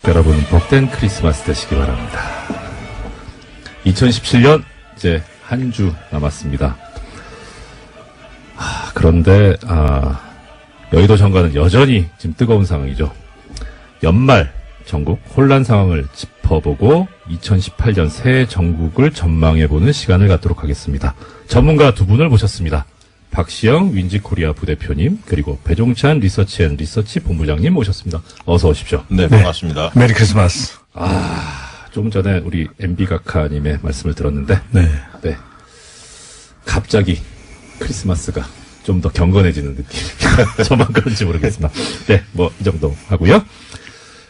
여러분 복된 크리스마스 되시기 바랍니다. 2017년 이제 한 주 남았습니다. 그런데 여의도 정가는 여전히 지금 뜨거운 상황이죠. 연말 전국 혼란 상황을 짚어보고 2018년 새해 전국을 전망해보는 시간을 갖도록 하겠습니다. 전문가 두 분을 모셨습니다. 박시영 윈지코리아 부대표님, 그리고 배종찬 리서치 본부장님 모셨습니다. 어서 오십시오. 네, 반갑습니다. 메리 크리스마스. 좀 전에 우리 MB각하님의 말씀을 들었는데, 네. 갑자기 크리스마스가 좀 더 경건해지는 느낌. 저만 그런지 모르겠습니다. 네, 이 정도 하고요.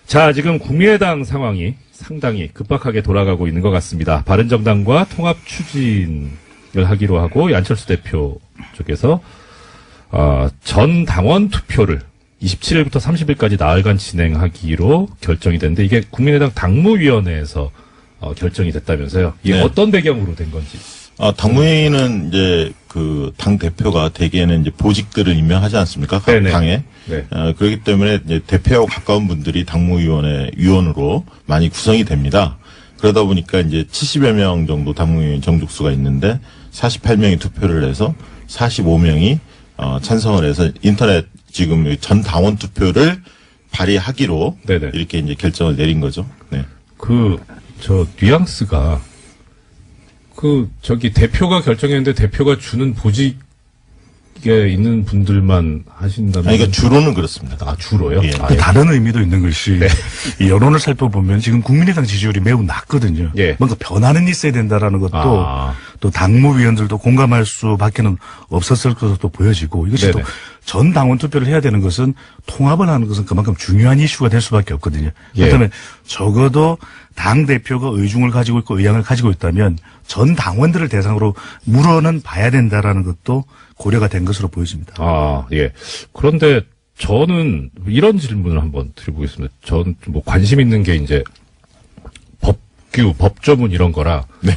자, 지금 국민의당 상황이 상당히 급박하게 돌아가고 있는 것 같습니다. 바른정당과 통합 추진을 하기로 하고, 안철수 대표 쪽에서 전 당원 투표를 27일부터 30일까지 나흘간 진행하기로 결정이 됐는데, 이게 국민의당 당무위원회에서 결정이 됐다면서요. 이게 네. 어떤 배경으로 된 건지. 당무회의는 이제 그 당 대표가 대개는 이제 보직들을 임명하지 않습니까? 각 네네. 당에. 네. 그렇기 때문에 이제 대표하고 가까운 분들이 당무위원회 위원으로 많이 구성이 됩니다. 그러다 보니까 이제 70여 명 정도 당무위원 정족수가 있는데 48명이 투표를 해서 45명이 찬성을 해서 인터넷 지금 전 당원 투표를 발의하기로 네네. 이렇게 이제 결정을 내린 거죠. 네. 뉘앙스가, 대표가 결정했는데 대표가 주는 보직에 있는 분들만 하신다면. 그러니까 주로는 그렇습니다. 주로요? 예. 또 다른 의미도 있는 것이 이 여론을 살펴보면 지금 국민의당 지지율이 매우 낮거든요. 예. 뭔가 변화는 있어야 된다라는 것도 또 당무위원들도 공감할 수밖에는 없었을 것으로 보여지고, 이것이 네네. 또 전 당원 투표를 해야 되는 것은 통합을 하는 것은 그만큼 중요한 이슈가 될 수밖에 없거든요. 예. 그렇다면 적어도 당 대표가 의중을 가지고 있고 의향을 가지고 있다면 전 당원들을 대상으로 물어는 봐야 된다라는 것도 고려가 된 것으로 보여집니다. 예. 그런데 저는 이런 질문을 한번 드려보겠습니다. 저는 좀 관심 있는 게 이제 법조문 이런 거라. 네.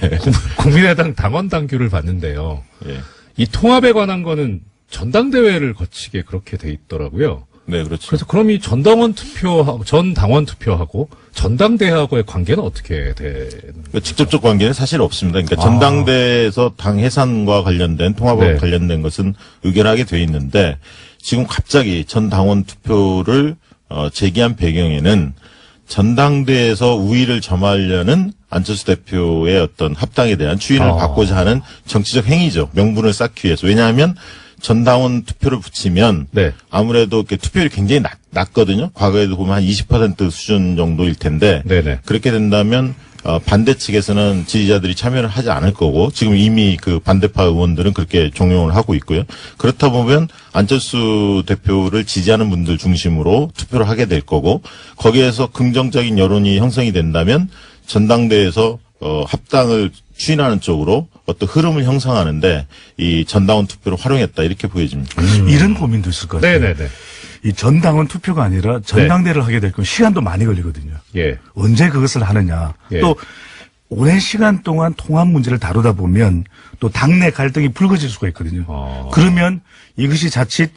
국민의당 당원 당규를 봤는데요. 예. 이 통합에 관한 거는 전당대회를 거치게 그렇게 돼 있더라고요. 네, 그렇죠. 그래서 그럼 이 전 당원 투표하고 전당대회하고의 관계는 어떻게 되는 거죠? 직접적 관계는 사실 없습니다. 그러니까 전당대에서 당 해산과 관련된 통합과 네. 관련된 것은 의결하게 돼 있는데 지금 갑자기 전 당원 투표를 제기한 배경에는 전당대에서 우위를 점하려는 안철수 대표의 어떤 합당에 대한 추인을 받고자 하는 정치적 행위죠. 명분을 쌓기 위해서. 왜냐하면 전당원 투표를 붙이면 네. 아무래도 이렇게 투표율이 굉장히 낮거든요. 과거에도 보면 한 20% 수준 정도일 텐데 네네. 그렇게 된다면 반대 측에서는 지지자들이 참여를 하지 않을 거고 지금 이미 그 반대파 의원들은 그렇게 종용을 하고 있고요. 그렇다 보면 안철수 대표를 지지하는 분들 중심으로 투표를 하게 될 거고 거기에서 긍정적인 여론이 형성이 된다면 전당대에서 합당을 추인하는 쪽으로 어떤 흐름을 형성하는데 이 전당원 투표를 활용했다 이렇게 보여집니다. 이런 고민도 있을 것 같아요. 네네네. 이 전당원 투표가 아니라 전당대회를 하게 될 경우 시간도 많이 걸리거든요. 예. 언제 그것을 하느냐. 예. 또 오랜 시간 동안 통합 문제를 다루다 보면 또 당내 갈등이 불거질 수가 있거든요. 그러면 이것이 자칫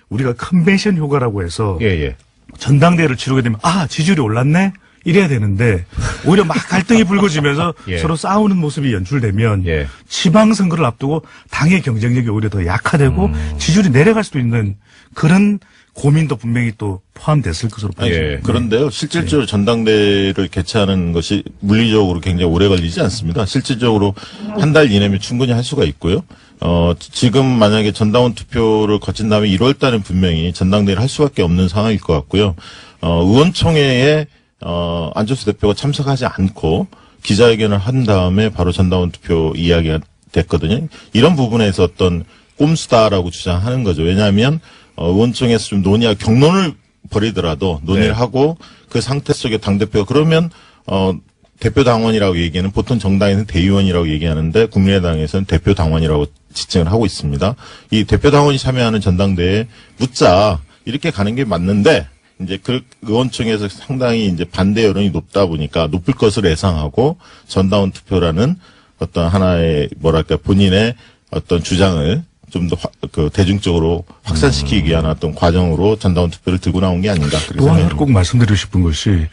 우리가 컨벤션 효과라고 해서 예. 전당대회를 치르게 되면 지지율이 올랐네? 이래야 되는데 오히려 막 갈등이 불거지면서 예. 서로 싸우는 모습이 연출되면 예. 지방선거를 앞두고 당의 경쟁력이 오히려 더 약화되고 지지율이 내려갈 수도 있는 그런 고민도 분명히 또 포함됐을 것으로 보입니다. 예. 그런데요, 실질적으로 전당대회를 개최하는 것이 물리적으로 굉장히 오래 걸리지 않습니다. 실질적으로 한 달 이내면 충분히 할 수가 있고요. 지금 만약에 전당원 투표를 거친 다음에 1월 달은 분명히 전당대회를 할 수밖에 없는 상황일 것 같고요. 의원총회에 안철수 대표가 참석하지 않고 기자회견을 한 다음에 바로 전당원 투표 이야기가 됐거든요. 이런 부분에서 어떤 꼼수다라고 주장하는 거죠. 왜냐하면 의원총회에서 좀 논의하고 경론을 벌이더라도 논의를 네. 하고 그 상태 속에 당대표가 그러면 대표 당원이라고 얘기하는 보통 정당에서는 대의원이라고 얘기하는데 국민의당에서는 대표 당원이라고 지칭을 하고 있습니다. 이 대표 당원이 참여하는 전당대회에 묻자 이렇게 가는 게 맞는데 이제 그 의원총회에서 상당히 이제 반대 여론이 높다 보니까 높을 것을 예상하고 전당원 투표라는 어떤 하나의 뭐랄까 본인의 어떤 주장을 좀 더 대중적으로 확산시키기 위한 어떤 과정으로 전당원 투표를 들고 나온 게 아닌가. 또 하나를 꼭 말씀드리고 싶은 것이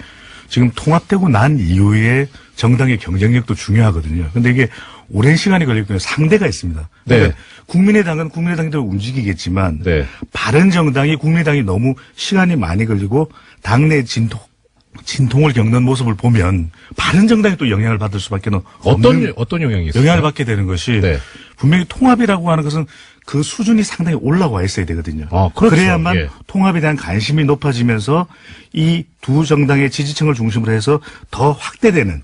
지금 통합되고 난 이후에 정당의 경쟁력도 중요하거든요. 근데 이게 오랜 시간이 걸리기 때문에 상대가 있습니다. 그러니까 네. 국민의당은 국민의당대로 움직이겠지만 네. 바른정당이 국민의당이 너무 시간이 많이 걸리고 당내 진통을 겪는 모습을 보면 바른정당이 또 영향을 받을 수밖에 없는 어떤 영향이 있어요? 영향을 받게 되는 것이 네. 분명히 통합이라고 하는 것은 그 수준이 상당히 올라와 있어야 되거든요. 그렇죠. 그래야만 예. 통합에 대한 관심이 높아지면서 이 두 정당의 지지층을 중심으로 해서 더 확대되는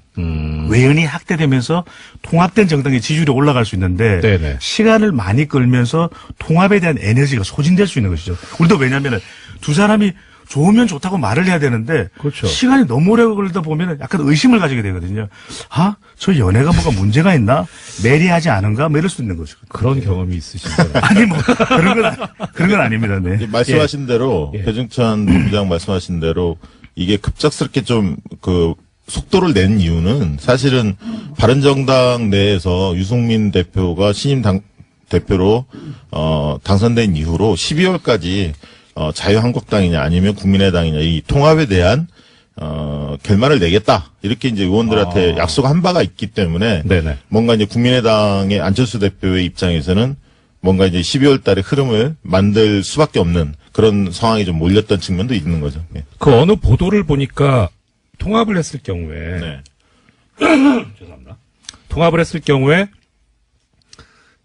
외연이 확대되면서 통합된 정당의 지지율이 올라갈 수 있는데 네네. 시간을 많이 끌면서 통합에 대한 에너지가 소진될 수 있는 것이죠. 우리도 왜냐하면 두 사람이 좋으면 좋다고 말을 해야 되는데 그렇죠. 시간이 너무 오래 걸리다 보면 약간 의심을 가지게 되거든요. 아, 저 연애가 뭐가 문제가 있나? 매리하지 않은가? 뭐 이럴 수 있는 거죠. 그런 경험이 있으신가요? 아니 뭐 그런 건 아닙니다. 네. 이제 말씀하신 대로 예. 배종찬 본부장 말씀하신 대로 이게 급작스럽게 좀 그 속도를 낸 이유는 사실은 바른정당 내에서 유승민 대표가 신임 대표로 당선된 이후로 12월까지 자유한국당이냐 아니면 국민의당이냐 이 통합에 대한 결말을 내겠다 이렇게 이제 의원들한테 약속한 바가 있기 때문에 네네. 뭔가 이제 국민의당의 안철수 대표의 입장에서는 뭔가 이제 12월 달에 흐름을 만들 수밖에 없는 그런 상황이 좀 몰렸던 측면도 있는 거죠. 예. 그 어느 보도를 보니까 통합을 했을 경우에 네. 죄송합니다. 통합을 했을 경우에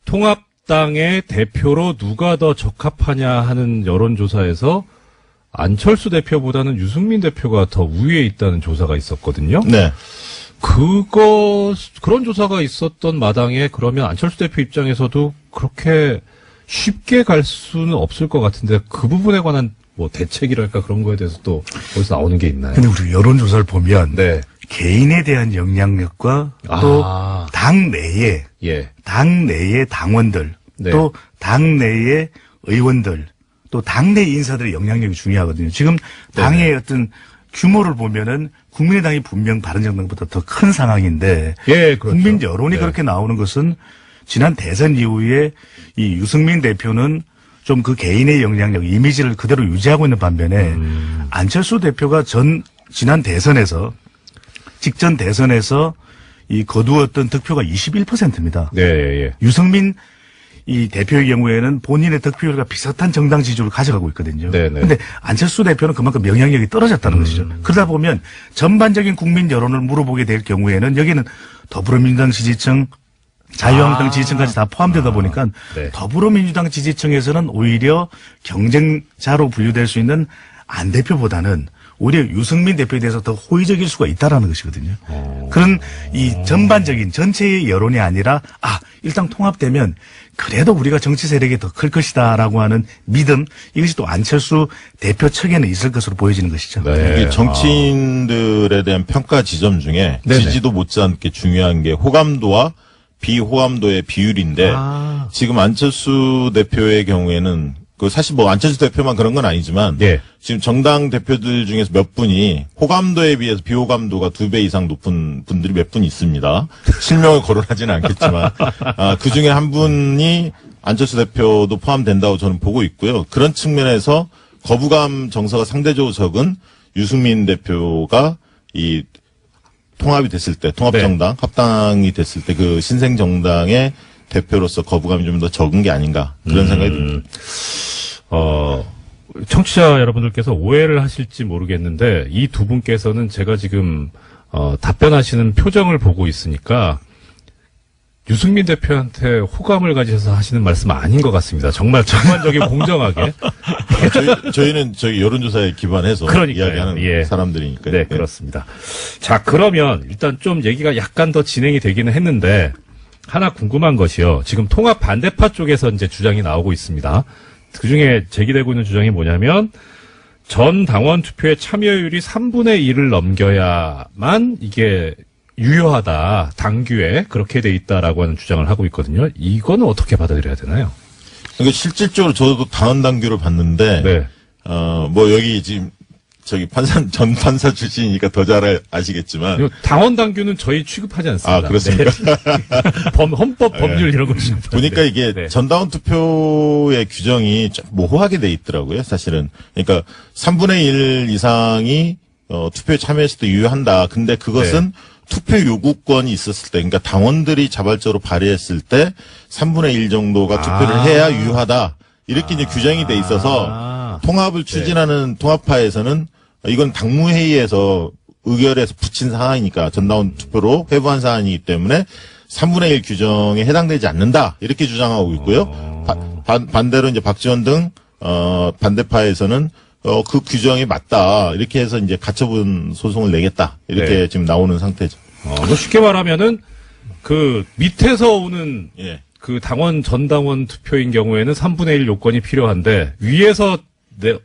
통합당의 대표로 누가 더 적합하냐 하는 여론조사에서 안철수 대표보다는 유승민 대표가 더 우위에 있다는 조사가 있었거든요. 네. 그런 조사가 있었던 마당에 그러면 안철수 대표 입장에서도 그렇게 쉽게 갈 수는 없을 것 같은데 그 부분에 관한 뭐 대책이랄까 그런 거에 대해서 또 어디서 나오는 게 있나요? 근데 우리 여론조사를 보면 네. 개인에 대한 영향력과 또 당 내에 예. 당내의 당원들 네. 또 당내의 의원들 또 당내 인사들의 영향력이 중요하거든요. 지금 당의 어떤 규모를 보면은 국민의당이 분명 바른정당보다 더 큰 상황인데 예, 그렇죠. 국민 여론이 네. 그렇게 나오는 것은 지난 대선 이후에 이 유승민 대표는 좀 그 개인의 영향력, 이미지를 그대로 유지하고 있는 반면에 안철수 대표가 지난 대선에서 직전 대선에서 이 거두었던 득표가 21%입니다. 네, 예. 유승민 이 대표의 경우에는 본인의 득표율과 비슷한 정당 지지율을 가져가고 있거든요. 네네. 근데 안철수 대표는 그만큼 영향력이 떨어졌다는 것이죠. 그러다 보면 전반적인 국민 여론을 물어보게 될 경우에는 여기는 더불어민주당 지지층, 자유한국당 지지층까지 다 포함되다 보니까 네. 더불어민주당 지지층에서는 오히려 경쟁자로 분류될 수 있는 안 대표보다는 오히려 유승민 대표에 대해서 더 호의적일 수가 있다라는 것이거든요. 그런 이 전반적인 전체의 여론이 아니라 일단 통합되면 그래도 우리가 정치 세력이 더 클 것이다라고 하는 믿음 이것이 또 안철수 대표 측에는 있을 것으로 보여지는 것이죠. 네. 이게 정치인들에 대한 평가 지점 중에 네네. 지지도 못지않게 중요한 게 호감도와 비호감도의 비율인데 지금 안철수 대표의 경우에는 그 사실 뭐 안철수 대표만 그런 건 아니지만 예. 지금 정당 대표들 중에서 몇 분이 호감도에 비해서 비호감도가 2배 이상 높은 분들이 몇 분 있습니다. 실명을 거론하지는 않겠지만 그 중에 한 분이 안철수 대표도 포함된다고 저는 보고 있고요. 그런 측면에서 거부감 정서가 상대적으로 적은 유승민 대표가 이 통합이 됐을 때 통합정당 합당이 됐을 때 그 신생정당의 대표로서 거부감이 좀 더 적은 게 아닌가 그런 생각이 듭니다. 청취자 여러분들께서 오해를 하실지 모르겠는데 이 두 분께서는 제가 지금 답변하시는 표정을 보고 있으니까 유승민 대표한테 호감을 가지셔서 하시는 말씀 아닌 것 같습니다. 정말 전반적인 공정하게. 저희는 저희 여론조사에 기반해서 그러니까요. 이야기하는 예. 사람들이니까요. 네, 그렇습니다. 자, 그러면 일단 좀 얘기가 약간 더 진행이 되기는 했는데 하나 궁금한 것이요. 지금 통합 반대파 쪽에서 이제 주장이 나오고 있습니다. 그중에 제기되고 있는 주장이 뭐냐면 전 당원 투표의 참여율이 3분의 1을 넘겨야만 이게 유효하다. 당규에 그렇게 돼 있다라고 하는 주장을 하고 있거든요. 이거는 어떻게 받아들여야 되나요? 그러니까 실질적으로 저도 당헌 당규를 봤는데 네. 뭐 여기 지금 저기 전 판사 출신이니까 더 잘 아시겠지만 당원 당규는 저희 취급하지 않습니다. 그렇습니까? 네. 헌법 법률 이런 거 취급하는데. 보니까 이게 네. 전당원 투표의 규정이 좀 모호하게 돼 있더라고요, 사실은. 그러니까 3분의 1 이상이 투표에 참여했을 때 유효한다. 근데 그것은 투표 요구권이 있었을 때, 그러니까 당원들이 자발적으로 발의했을 때 3분의 1 정도가 투표를 해야 유효하다. 이렇게 이제 규정이 돼 있어서 통합을 추진하는 통합파에서는 이건 당무회의에서 의결해서 붙인 사안이니까 전당원 투표로 회부한 사안이기 때문에 3분의 1 규정에 해당되지 않는다. 이렇게 주장하고 있고요. 반대로 이제 박지원 등 반대파에서는 그 규정이 맞다. 이렇게 해서 이제 가처분 소송을 내겠다. 이렇게 지금 나오는 상태죠. 뭐 쉽게 말하면은 그 밑에서 오는 예. 그 당원 전당원 투표인 경우에는 3분의 1 요건이 필요한데 위에서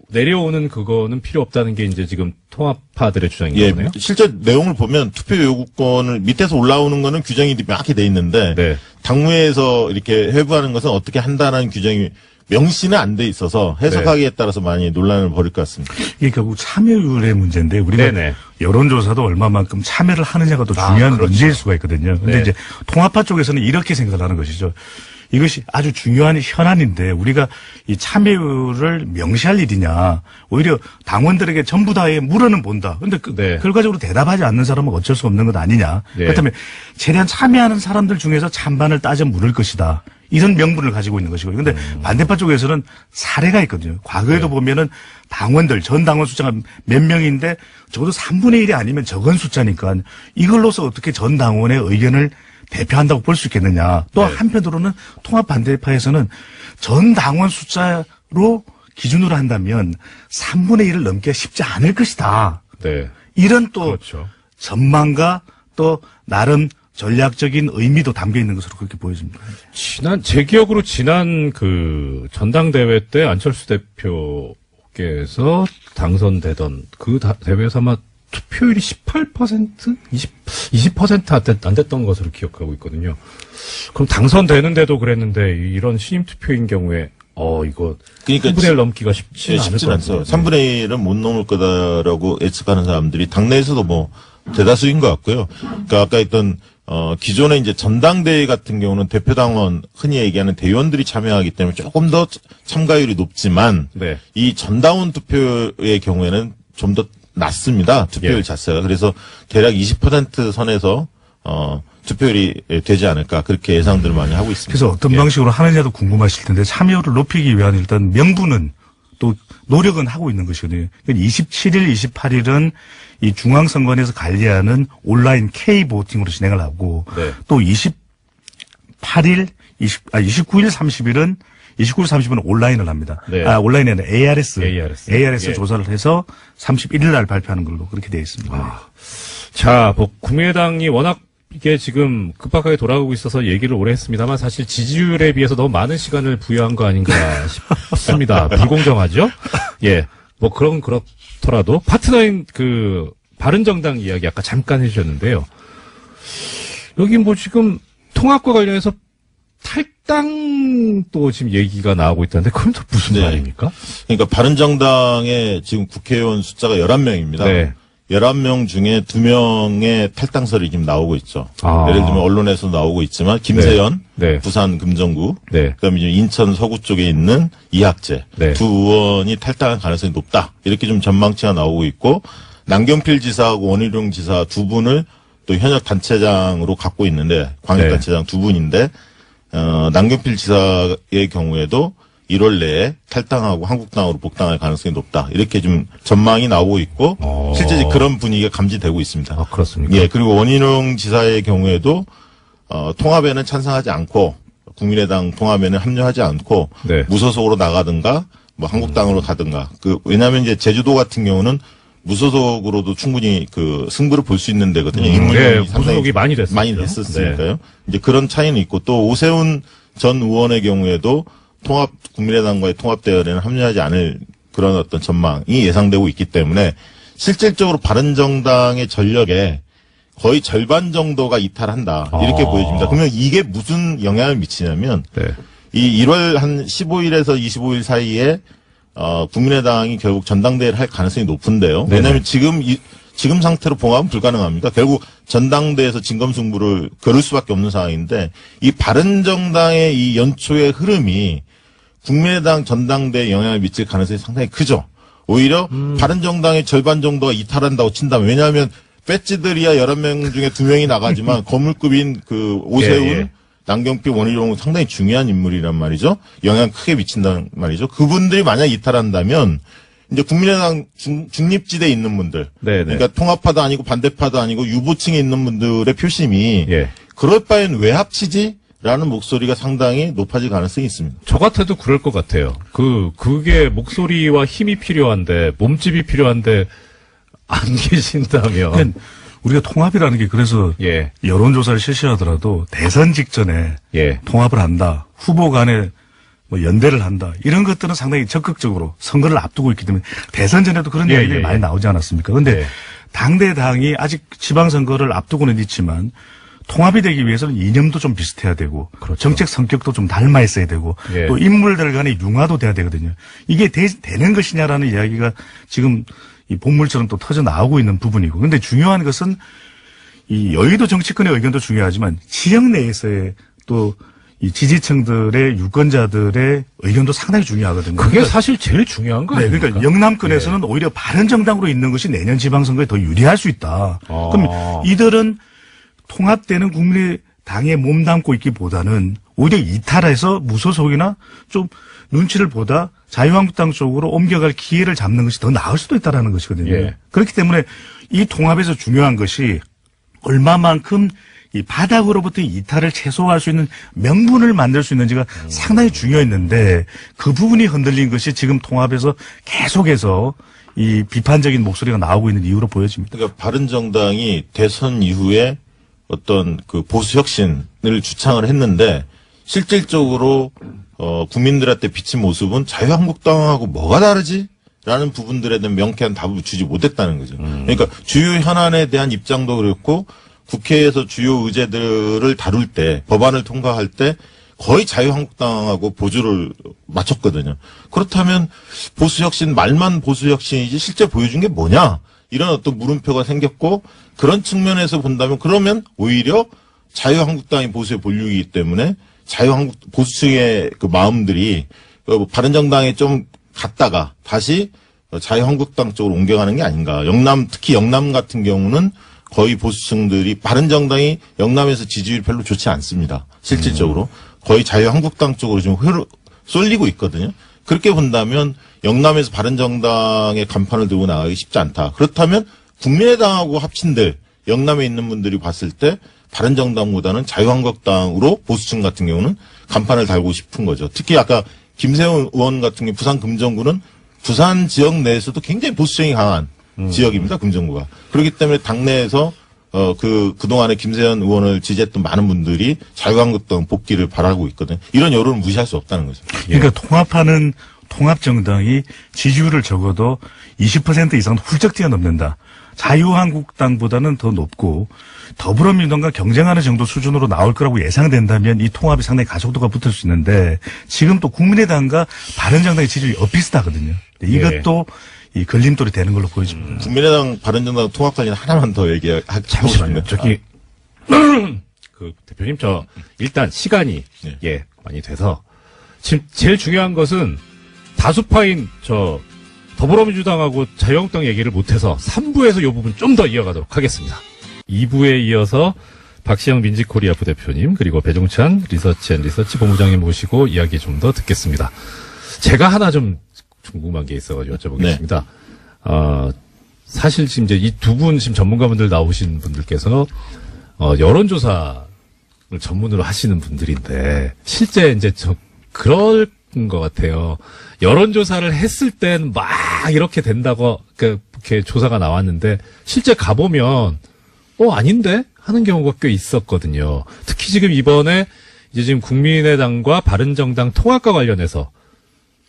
내려오는 그거는 필요 없다는 게 이제 지금 통합파들의 주장인 예, 거네요. 실제 내용을 보면 투표 요구권을 밑에서 올라오는 거는 규정이 명확히 돼 있는데 네. 당무에서 이렇게 회부하는 것은 어떻게 한다는 규정이 명시는 안 돼 있어서 해석하기에 따라서 많이 논란을 벌일 것 같습니다. 이게 결국 참여율의 문제인데 우리가 네네. 여론조사도 얼마만큼 참여를 하느냐가 더 중요한 그렇죠. 문제일 수가 있거든요. 근데 네. 이제 통합파 쪽에서는 이렇게 생각을 하는 것이죠. 이것이 아주 중요한 현안인데 우리가 이 참여율을 명시할 일이냐. 오히려 당원들에게 전부 다의 물어는 본다. 근데 네. 결과적으로 대답하지 않는 사람은 어쩔 수 없는 것 아니냐. 네. 그렇다면 최대한 참여하는 사람들 중에서 찬반을 따져 물을 것이다. 이런 명분을 가지고 있는 것이고. 근데 반대파 쪽에서는 사례가 있거든요. 과거에도 보면은 당원들, 전 당원 숫자가 몇 명인데 적어도 3분의 1이 아니면 적은 숫자니까 이걸로서 어떻게 전 당원의 의견을 대표한다고 볼 수 있겠느냐. 또 한편으로는 통합 반대파에서는 전 당원 숫자로 기준으로 한다면 3분의 1을 넘기가 쉽지 않을 것이다. 네. 이런 또 그렇죠. 전망과 또 나름 전략적인 의미도 담겨 있는 것으로 그렇게 보여집니다. 제 기억으로 지난 그 전당대회 때 안철수 대표께서 당선되던 그 대회에서 아마 투표율이 18%? 20% 안 됐던 것으로 기억하고 있거든요. 그럼 당선되는데도 그랬는데 이런 신임 투표인 경우에 이거 그러니까 3분의 1 넘기가 쉽지는 않을 쉽진 것 않죠. 같아요. 3분의 1은 못 넘을 거다라고 예측하는 사람들이 당내에서도 뭐 대다수인 것 같고요. 그러니까 아까 했던 기존에 이제 전당대회 같은 경우는 대표당원 흔히 얘기하는 대의원들이 참여하기 때문에 조금 더 참가율이 높지만 네. 이 전당원 투표의 경우에는 좀 더 낮습니다. 투표율 예. 자체가. 그래서 대략 20% 선에서 투표율이 되지 않을까 그렇게 예상들을 많이 하고 있습니다. 그래서 어떤 예. 방식으로 하느냐도 궁금하실 텐데 참여를 높이기 위한 일단 명분은 또 노력은 하고 있는 것이거든요. 27일, 28일은 이 중앙선관위에서 관리하는 온라인 K-보팅으로 진행을 하고 네. 또 29일, 30일은 29일, 30일은 온라인을 합니다. 네. 온라인이 아니라 ARS 예. 조사를 해서 31일 날 발표하는 걸로 그렇게 되어 있습니다. 자, 뭐 국민의당이 워낙 이게 지금 급박하게 돌아가고 있어서 얘기를 오래 했습니다만 사실 지지율에 비해서 너무 많은 시간을 부여한 거 아닌가 싶습니다. 비공정하죠? 예. 뭐 그렇더라도 파트너인 그 바른정당 이야기 아까 잠깐 해주셨는데요. 여기 뭐 지금 통합과 관련해서 탈당도 지금 얘기가 나오고 있다는데 그건 또 무슨 네. 말입니까? 그러니까 바른정당의 지금 국회의원 숫자가 11명입니다. 네. 11명 중에 2명의 탈당설이 지금 나오고 있죠. 예를 들면 언론에서 나오고 있지만 김세연 네. 부산 금정구 네. 그다음에 이제 인천 서구 쪽에 있는 이학재 네. 두 의원이 탈당할 가능성이 높다. 이렇게 좀 전망치가 나오고 있고 남경필 지사하고 원희룡 지사 두 분을 또 현역 단체장으로 갖고 있는데 광역단체장 두 분인데 남경필 지사의 경우에도 1월 내에 탈당하고 한국당으로 복당할 가능성이 높다. 이렇게 좀 전망이 나오고 있고 실제 그런 분위기가 감지되고 있습니다. 아, 그렇습니까? 예, 그리고 원희룡 지사의 경우에도 통합에는 찬성하지 않고 국민의당 통합에는 합류하지 않고 네. 무소속으로 나가든가 뭐 한국당으로 가든가 왜냐하면 이제 제주도 같은 경우는 무소속으로도 충분히 그 승부를 볼 수 있는 데거든요. 네, 무소속이 많이 됐었죠. 많이 됐었으니까요. 이제 그런 차이는 있고 또 오세훈 전 의원의 경우에도 국민의당과의 통합대회에는 합류하지 않을 그런 어떤 전망이 예상되고 있기 때문에 실질적으로 바른정당의 전력에 거의 절반 정도가 이탈한다. 이렇게 보여집니다. 그러면 이게 무슨 영향을 미치냐면 네. 이 1월 한 15일에서 25일 사이에 국민의당이 결국 전당대회를 할 가능성이 높은데요. 왜냐하면 지금 상태로 봉합은 불가능합니다. 결국 전당대회에서 진검승부를 겨룰 수밖에 없는 상황인데 이 바른정당의 이 연초의 흐름이 국민의당 전당대회에 영향을 미칠 가능성이 상당히 크죠. 오히려 바른정당의 절반 정도가 이탈한다고 친다면, 왜냐하면 배지들이야 11명 중에 2명이 나가지만 거물급인 그 오세훈, 예, 예. 남경필, 원희룡은 상당히 중요한 인물이란 말이죠. 영향 크게 미친다는 말이죠. 그분들이 만약 이탈한다면 이제 국민의당 중립지대에 있는 분들, 네네. 그러니까 통합파도 아니고 반대파도 아니고 유보층에 있는 분들의 표심이 예. 그럴 바엔 왜 합치지? 라는 목소리가 상당히 높아질 가능성이 있습니다. 저 같아도 그럴 것 같아요. 그게 목소리와 힘이 필요한데, 몸집이 필요한데, 안 계신다면. 그러니까 우리가 통합이라는 게 그래서 예. 여론조사를 실시하더라도 대선 직전에 예. 통합을 한다. 후보 간에 뭐 연대를 한다. 이런 것들은 상당히 적극적으로 선거를 앞두고 있기 때문에 대선 전에도 그런 예, 이야기들이 예, 많이 예. 나오지 않았습니까? 그런데 예. 당대당이 아직 지방선거를 앞두고는 있지만 통합이 되기 위해서는 이념도 좀 비슷해야 되고 그렇죠. 정책 성격도 좀 닮아 있어야 되고 예. 또 인물들 간의 융화도 돼야 되거든요. 이게 되는 것이냐라는 이야기가 지금 이 본물처럼 또 터져 나오고 있는 부분이고. 근데 중요한 것은 이 여의도 정치권의 의견도 중요하지만 지역 내에서의 또 이 지지층들의 유권자들의 의견도 상당히 중요하거든요. 그게 그러니까 사실 제일 중요한 거 네, 아닙니까? 그러니까 영남권에서는 오히려 바른정당으로 있는 것이 내년 지방선거에 더 유리할 수 있다. 그럼 이들은 통합되는 국민의당에 몸담고 있기보다는 오히려 이탈해서 무소속이나 좀 눈치를 보다 자유한국당 쪽으로 옮겨갈 기회를 잡는 것이 더 나을 수도 있다라는 것이거든요. 예. 그렇기 때문에 이 통합에서 중요한 것이 얼마만큼 이 바닥으로부터 이탈을 최소화할 수 있는 명분을 만들 수 있는지가 상당히 중요했는데 그 부분이 흔들린 것이 지금 통합에서 계속해서 이 비판적인 목소리가 나오고 있는 이유로 보여집니다. 그러니까 바른정당이 대선 이후에 어떤 그 보수 혁신을 주창을 했는데 실질적으로 국민들한테 비친 모습은 자유한국당하고 뭐가 다르지? 라는 부분들에 대한 명쾌한 답을 주지 못했다는 거죠. 그러니까 주요 현안에 대한 입장도 그렇고 국회에서 주요 의제들을 다룰 때, 법안을 통과할 때 거의 자유한국당하고 보조를 맞췄거든요. 그렇다면 보수혁신, 말만 보수혁신이지 실제 보여준 게 뭐냐? 이런 어떤 물음표가 생겼고 그런 측면에서 본다면 그러면 오히려 자유한국당이 보수의 본류이기 때문에 보수층의 그 마음들이 바른정당에 좀 갔다가 다시 자유한국당 쪽으로 옮겨가는 게 아닌가. 특히 영남 같은 경우는 거의 보수층들이 바른정당이 영남에서 지지율이 별로 좋지 않습니다. 실질적으로. 거의 자유한국당 쪽으로 지금 쏠리고 있거든요. 그렇게 본다면 영남에서 바른정당의 간판을 들고 나가기 쉽지 않다. 그렇다면 국민의당하고 합친들 영남에 있는 분들이 봤을 때 바른정당보다는 자유한국당으로 보수층 같은 경우는 간판을 달고 싶은 거죠. 특히 아까 김세훈 의원 같은 경우 부산 금정구는 부산 지역 내에서도 굉장히 보수층이 강한 지역입니다. 금정구가. 그렇기 때문에 당내에서 그동안에 김세현 의원을 지지했던 많은 분들이 자유한국당 복귀를 바라고 있거든요. 이런 여론을 무시할 수 없다는 거죠. 그러니까 통합하는 통합정당이 지지율을 적어도 20% 이상 훌쩍 뛰어넘는다. 자유한국당보다는 더 높고 더불어민주당과 경쟁하는 정도 수준으로 나올 거라고 예상된다면 이 통합이 상당히 가속도가 붙을 수 있는데 지금 또 국민의당과 바른정당의 지지율이 엇비슷하거든요. 이것도 이 걸림돌이 되는 걸로 보여집니다. 국민의당 바른정당 통합 관련 하나만 더 얘기하고 잠시만요. 싶네요. 저기 그 대표님 일단 시간이 네. 많이 돼서 지금 제일 중요한 것은 다수파인 더불어민주당하고 자유한국당 얘기를 못해서 3부에서 이 부분 좀 더 이어가도록 하겠습니다. 2부에 이어서 박시영 민지코리아 부대표님 그리고 배종찬 리서치 본부장님 모시고 이야기 좀 더 듣겠습니다. 제가 하나 좀 궁금한 게 있어가지고 여쭤보겠습니다. 사실 지금 이제 이 두 분 지금 전문가분들 나오신 분들께서 여론조사를 전문으로 하시는 분들인데 실제 이제 그럴 것 같아요. 여론조사를 했을 땐 막 이렇게 된다고 이렇게 조사가 나왔는데 실제 가보면 아닌데 하는 경우가 꽤 있었거든요. 특히 지금 이번에 이제 지금 국민의당과 바른정당 통합과 관련해서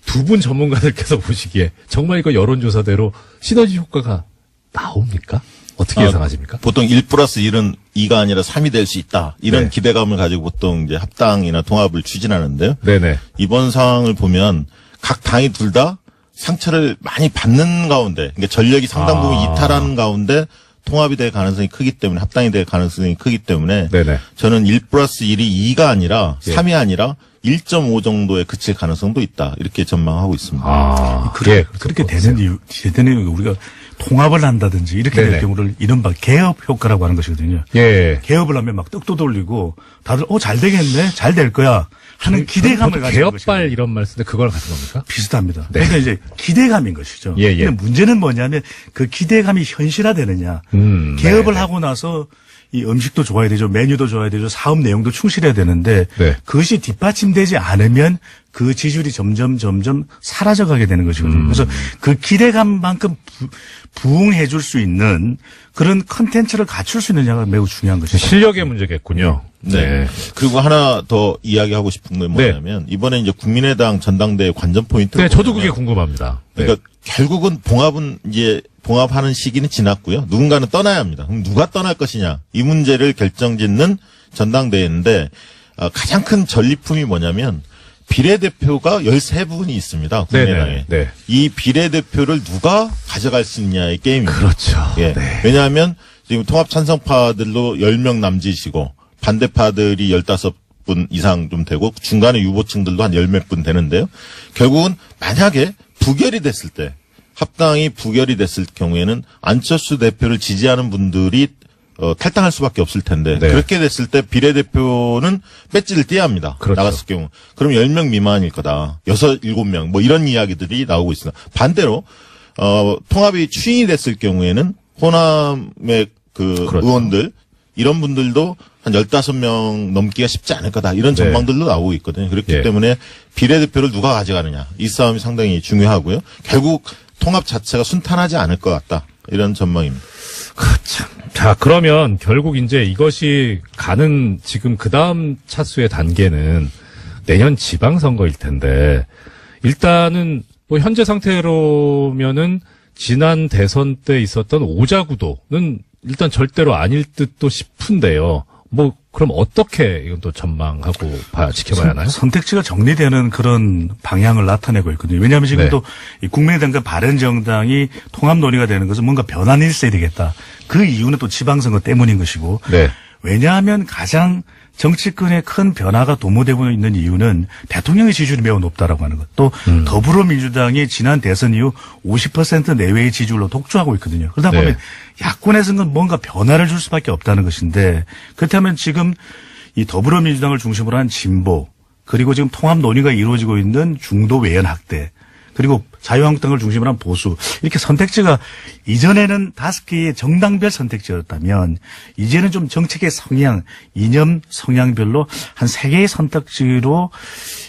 두 분 전문가들께서 보시기에 정말 이거 여론조사대로 시너지 효과가 나옵니까? 어떻게 예상하십니까? 보통 1+1은 2가 아니라 3이 될 수 있다. 이런 네. 기대감을 가지고 보통 이제 합당이나 통합을 추진하는데요. 네네. 이번 상황을 보면 각 당이 둘 다 상처를 많이 받는 가운데, 그러니까 전력이 상당 부분 이탈하는 가운데 통합이 될 가능성이 크기 때문에, 합당이 될 가능성이 크기 때문에 네네. 저는 1+1이 2가 아니라 예. 3이 아니라 1.5 정도에 그칠 가능성도 있다. 이렇게 전망하고 있습니다. 아, 그렇게 되는 이유는 우리가 통합을 한다든지 이렇게 네네. 될 경우를 이른바 개업 효과라고 하는 것이거든요. 예. 개업을 하면 막 떡도 돌리고 다들 잘 되겠네, 잘 될 거야 하는 기대감을 가지는 것이죠. 개업발 이런 말 쓰는데 그거랑 같은 겁니까? 비슷합니다. 네. 그러니까 이제 기대감인 것이죠. 예, 예. 근데 문제는 뭐냐면 그 기대감이 현실화되느냐. 개업을 하고 나서 이 음식도 좋아야 되죠. 메뉴도 좋아야 되죠. 사업 내용도 충실해야 되는데 네. 그것이 뒷받침되지 않으면 그 지지율이 점점 사라져가게 되는 것이거든요. 그래서 그 기대감만큼 부응해 줄 수 있는 그런 컨텐츠를 갖출 수 있느냐가 매우 중요한 것이죠. 실력의 문제겠군요. 네. 그리고 하나 더 이야기하고 싶은 건 뭐냐면 이번에 이제 국민의당 전당대회 관전 포인트가 네, 저도 그게 궁금합니다. 네. 그러니까 결국은 봉합하는 시기는 지났고요. 누군가는 떠나야 합니다. 그럼 누가 떠날 것이냐 이 문제를 결정짓는 전당대회인데 가장 큰 전리품이 뭐냐면 비례대표가 13분이 있습니다. 국민의당에. 네. 이 비례대표를 누가 가져갈 수 있냐의 게임입니다. 그렇죠. 예. 네. 왜냐하면 지금 통합 찬성파들로 10명 남짓이고 반대파들이 15분 이상 좀 되고 중간에 유보층들도 한 10몇 분 되는데요. 결국은 만약에 부결이 됐을 때 합당이 부결이 됐을 경우에는 안철수 대표를 지지하는 분들이 탈당할 수밖에 없을 텐데 네. 그렇게 됐을 때 비례대표는 배지를 떼야 합니다. 그렇죠. 나갔을 경우. 그럼 10명 미만일 거다. 6, 7명 뭐 이런 이야기들이 나오고 있습니다. 반대로 통합이 추인이 됐을 경우에는 호남의 그렇죠. 의원들 이런 분들도 한 15명 넘기가 쉽지 않을 거다. 이런 네. 전망들도 나오고 있거든요. 그렇기 예. 때문에 비례대표를 누가 가져가느냐. 이 싸움이 상당히 중요하고요. 결국 통합 자체가 순탄하지 않을 것 같다. 이런 전망입니다. 참. 자, 그러면 결국 이제 이것이 가는 지금 그 다음 차수의 단계는 내년 지방선거일 텐데, 일단은 뭐 현재 상태로면은 지난 대선 때 있었던 오자구도는 일단 절대로 아닐 듯도 싶은데요. 뭐, 그럼 어떻게 이건 또 전망하고 지켜봐야 하나요? 선택지가 정리되는 그런 방향을 나타내고 있거든요. 왜냐하면 지금 네. 또 이 국민의당과 바른정당이 통합 논의가 되는 것은 뭔가 변환이 있어야 되겠다. 그 이유는 또 지방선거 때문인 것이고. 네. 왜냐하면 가장 정치권에 큰 변화가 도모되고 있는 이유는 대통령의 지지율이 매우 높다라고 하는 것. 또 더불어민주당이 지난 대선 이후 50% 내외의 지지율로 독주하고 있거든요. 그러다 네. 보면 야권에서는 뭔가 변화를 줄 수밖에 없다는 것인데 그렇다면 지금 이 더불어민주당을 중심으로 한 진보 그리고 지금 통합 논의가 이루어지고 있는 중도 외연 학대 그리고 자유한국당을 중심으로 한 보수 이렇게 선택지가 이전에는 5개의 정당별 선택지였다면 이제는 좀 정책의 성향, 이념 성향별로 한 3개의 선택지로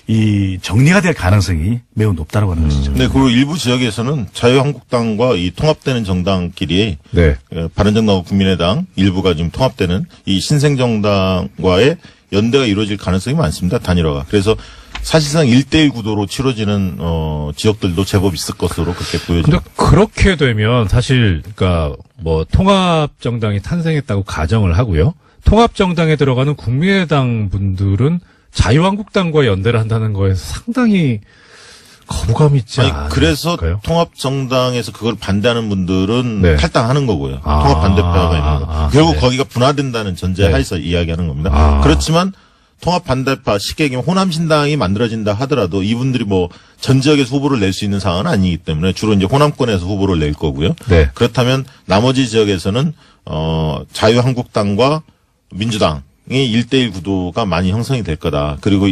이 정리가 될 가능성이 매우 높다고 하는 것이죠. 네, 그리고 일부 지역에서는 자유한국당과 이 통합되는 정당끼리 네. 바른정당과 국민의당 일부가 지금 통합되는 이 신생정당과의 연대가 이루어질 가능성이 많습니다. 단일화가. 그래서 사실상 1대1 구도로 치러지는 지역들도 제법 있을 것으로 그렇게 근데 보여집니다. 그렇게 되면 사실 그러니까 뭐 통합 정당이 탄생했다고 가정을 하고요. 통합 정당에 들어가는 국민의당 분들은 자유한국당과 연대를 한다는 거에서 상당히 거부감 있지 않을까요? 그래서 통합 정당에서 그걸 반대하는 분들은 네. 탈당하는 거고요. 아, 통합 반대파가 있는 거. 결국 네. 거기가 분화된다는 전제 네. 하에서 이야기하는 겁니다. 아. 그렇지만 통합 반대파 쉽게 얘기하면 호남신당이 만들어진다 하더라도 이분들이 뭐 전 지역에서 후보를 낼 수 있는 상황은 아니기 때문에 주로 이제 호남권에서 후보를 낼 거고요. 네. 그렇다면 나머지 지역에서는 자유한국당과 민주당이 1대1 구도가 많이 형성이 될 거다. 그리고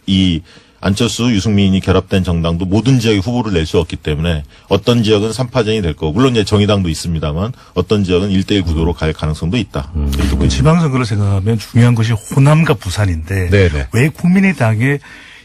이 안철수, 유승민이 결합된 정당도 모든 지역에 후보를 낼 수 없기 때문에 어떤 지역은 3파전이 될 거고 물론 이제 정의당도 있습니다만 어떤 지역은 1대1 구도로 갈 가능성도 있다. 이렇게 보입니다. 지방선거를 생각하면 중요한 것이 호남과 부산인데 네네. 왜 국민의당의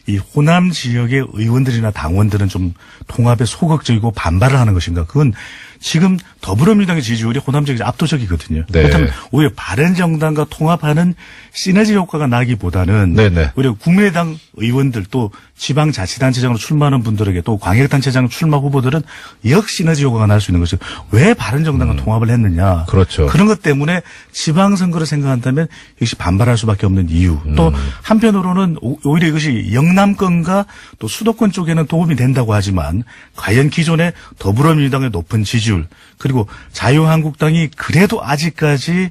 이 호남 지역의 의원들이나 당원들은 좀 통합에 소극적이고 반발을 하는 것인가? 그건 지금 더불어민주당의 지지율이 호남 지역이 압도적이거든요. 네. 그렇다면 오히려 바른정당과 통합하는 시너지 효과가 나기보다는 네네. 오히려 국민의당 의원들 또 지방자치단체장으로 출마하는 분들에게 또 광역단체장 출마 후보들은 역시너지 효과가 날 수 있는 것이죠. 왜 바른정당과 통합을 했느냐. 그렇죠. 그런 것 때문에 지방선거를 생각한다면 역시 반발할 수밖에 없는 이유. 또 한편으로는 오히려 이것이 영남권과 또 수도권 쪽에는 도움이 된다고 하지만 과연 기존의 더불어민주당의 높은 지지율 그리고 자유한국당이 그래도 아직까지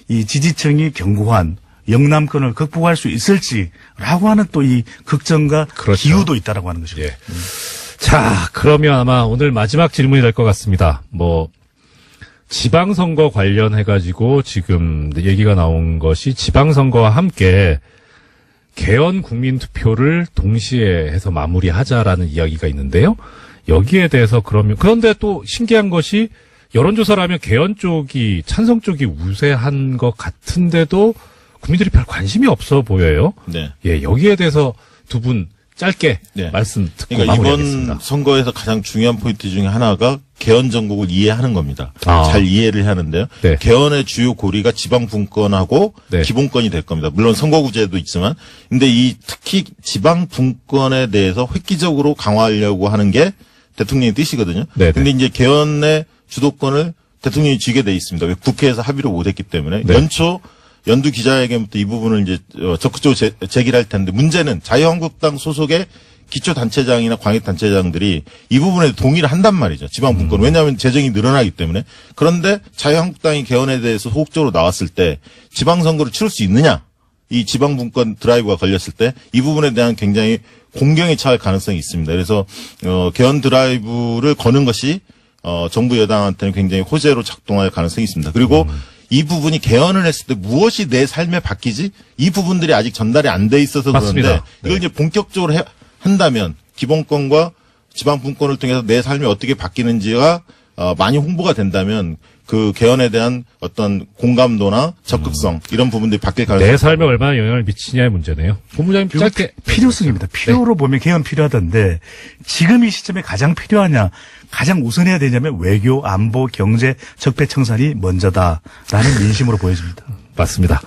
이 지지층이 견고한 영남권을 극복할 수 있을지라고 하는 또 이 걱정과 그렇죠. 기우도 있다라고 하는 것이죠. 예. 자, 그러면 아마 오늘 마지막 질문이 될 것 같습니다. 지방선거 관련해가지고 지금 얘기가 나온 것이 지방선거와 함께 개헌 국민투표를 동시에 해서 마무리하자라는 이야기가 있는데요. 여기에 대해서 그런데 또 신기한 것이 여론조사를 하면 개헌 쪽이, 찬성 쪽이 우세한 것 같은데도 국민들이 별 관심이 없어 보여요. 네. 예, 여기에 대해서 두 분 짧게 네. 말씀 듣고 그러니까 마무리하겠습니다. 이번 선거에서 가장 중요한 포인트 중에 하나가 개헌 정국을 이해하는 겁니다. 아. 잘 이해를 하는데요. 네. 개헌의 주요 고리가 지방 분권하고 네. 기본권이 될 겁니다. 물론 선거구제도 있지만, 근데 특히 지방 분권에 대해서 획기적으로 강화하려고 하는 게 대통령의 뜻이거든요. 네네. 근데 이제 개헌의 주도권을 대통령이 쥐게 돼 있습니다. 왜 국회에서 합의를 못했기 때문에 네. 연두 기자회견부터 이 부분을 이제 적극적으로 제기를 할 텐데, 문제는 자유한국당 소속의 기초단체장이나 광역단체장들이 이 부분에 동의를 한단 말이죠. 지방분권. 왜냐하면 재정이 늘어나기 때문에. 그런데 자유한국당이 개헌에 대해서 소극적으로 나왔을 때 지방선거를 치를 수 있느냐. 이 지방분권 드라이브가 걸렸을 때 이 부분에 대한 굉장히 공경에 처할 가능성이 있습니다. 그래서 개헌 드라이브를 거는 것이 정부 여당한테는 굉장히 호재로 작동할 가능성이 있습니다. 그리고 이 부분이 개헌을 했을 때 무엇이 내 삶에 바뀌지? 이 부분들이 아직 전달이 안 돼 있어서 맞습니다. 그런데 이걸 네. 이제 본격적으로 한다면 기본권과 지방분권을 통해서 내 삶이 어떻게 바뀌는지가 많이 홍보가 된다면 그 개헌에 대한 어떤 공감도나 적극성 이런 부분들이 바뀔 가능성이 내 삶에 얼마나 영향을 미치냐의 문제네요. 본부장님 짧게. 필요성입니다. 필요로 보면 개헌 필요하던데 지금 이 시점에 가장 필요하냐, 가장 우선해야 되냐면 외교, 안보, 경제, 적폐청산이 먼저다라는 민심으로 보여집니다. 맞습니다.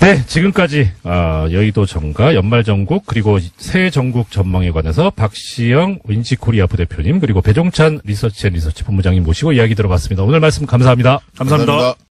네, 지금까지 여의도 정가, 연말정국, 그리고 새해 정국 전망에 관해서 박시영 윈지코리아 부대표님, 그리고 배종찬 리서치 본부장님 모시고 이야기 들어봤습니다. 오늘 말씀 감사합니다. 감사합니다.